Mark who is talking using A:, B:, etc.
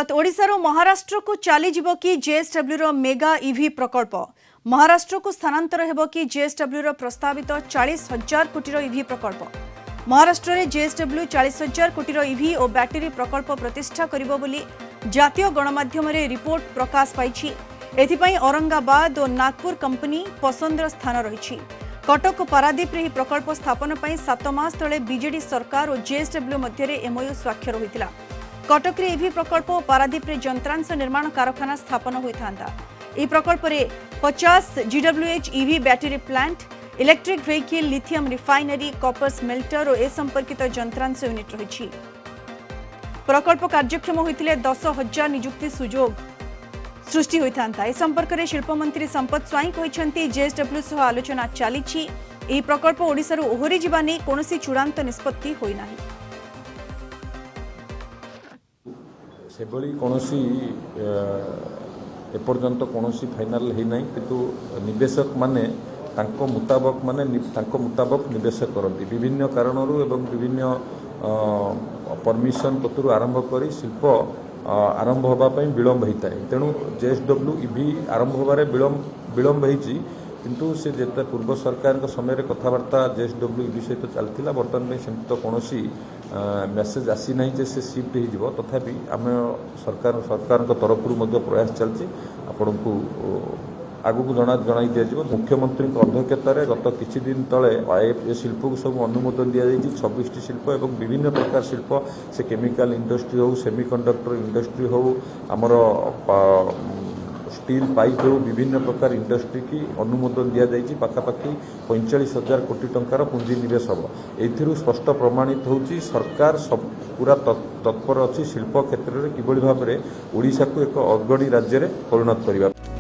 A: ओडिशारो महाराष्ट्र को चलीजिब कि जेएसडब्ल्यू रो मेगा इवी प्रकल्प महाराष्ट्र को स्थानांतर हेब कि जेएसडब्ल्यू रो प्रस्तावित 40,000 कोटी इवी प्रकल्प महाराष्ट्र में जेएसडब्ल्यू 40,000 कोटी इवी और बैटेरी प्रकल्प प्रतिष्ठा करिबो बोली जातीय गणमाध्यम रे रिपोर्ट प्रकाश पाइछि। एथिपई औरंगाबाद और नागपुर कंपनी पसंदर स्थान रही। कटक पारादीप रे प्रकल्प स्थापन पर 7 मास तले बीजेडी सरकार और जेएसडब्ल्यू मध्य एमओयू स्वाक्षर होइतिला। कटक रे इवी प्रकल्प और पारादीप रे यंत्रांश निर्माण कारखाना स्थापन होइथांता। ई प्रकल्प रे 50 GWH EV battery plant electric vehicle lithium refinery copper smelter और ए संपर्कित यंत्रांश यूनिट रही। प्रकल्प कार्यक्षम होइतिले 10,000 नियुक्ति सुजोग सृष्टि होइथांता। ए संपर्क में शिल्पमंत्री संपत स्वाई कहिसेंती जेएसडब्ल्यू सह आलोचना चलीछि। एही प्रकल्प ओडिसा रो ओहरी जिबा नै कोनोसी चूड़ांत निष्पत्ति होई नाही।
B: सेभली कोनोसी एपर्यंत कोनोसी फाइनल है नहीं किंतु निवेशक माने तांको मुताबक निवेश करती विभिन्न कारणरू एवं विभिन्न परमिशन पत्रु आरंभ करी शिल्प आरंभ होगापी विलंब होता है। तेणु जेएसडब्ल्यू इवी आरंभ होबारे विलंब होती किंतु से जेते पूर्व सरकार समय कथबार्ता जेएसडब्ल्यू इवी सहित चलता बर्तमान में सेमती तो कौन मेसेज आसी ना जे से शिफ्ट हो तथापि आम सरकार तरफ प्रयास चलती आपण को आगु को जनाई दिया। मुख्यमंत्री अध्यक्षतार गत किछि दिन तले शिल्प को सब अनुमोदन दि जाइए। 26टी शिल्प एवं विभिन्न प्रकार शिल्प से केमिकल इंडस्ट्री हो सेमीकंडक्टर इंडस्ट्री हो आमर स्टील पाइप हो विभिन्न प्रकार इंडस्ट्री की अनुमोदन दि जाइए। पाखापाखि 45,000 कोटी टंकार पुंजीनिवेश हम ए स्पष्ट प्रमाणित होची सरकार सब पूरा तत्पर अच्छी शिल्प क्षेत्र में किभली भाव में ओडिशा को एक अग्रणी राज्य में परिणत करने।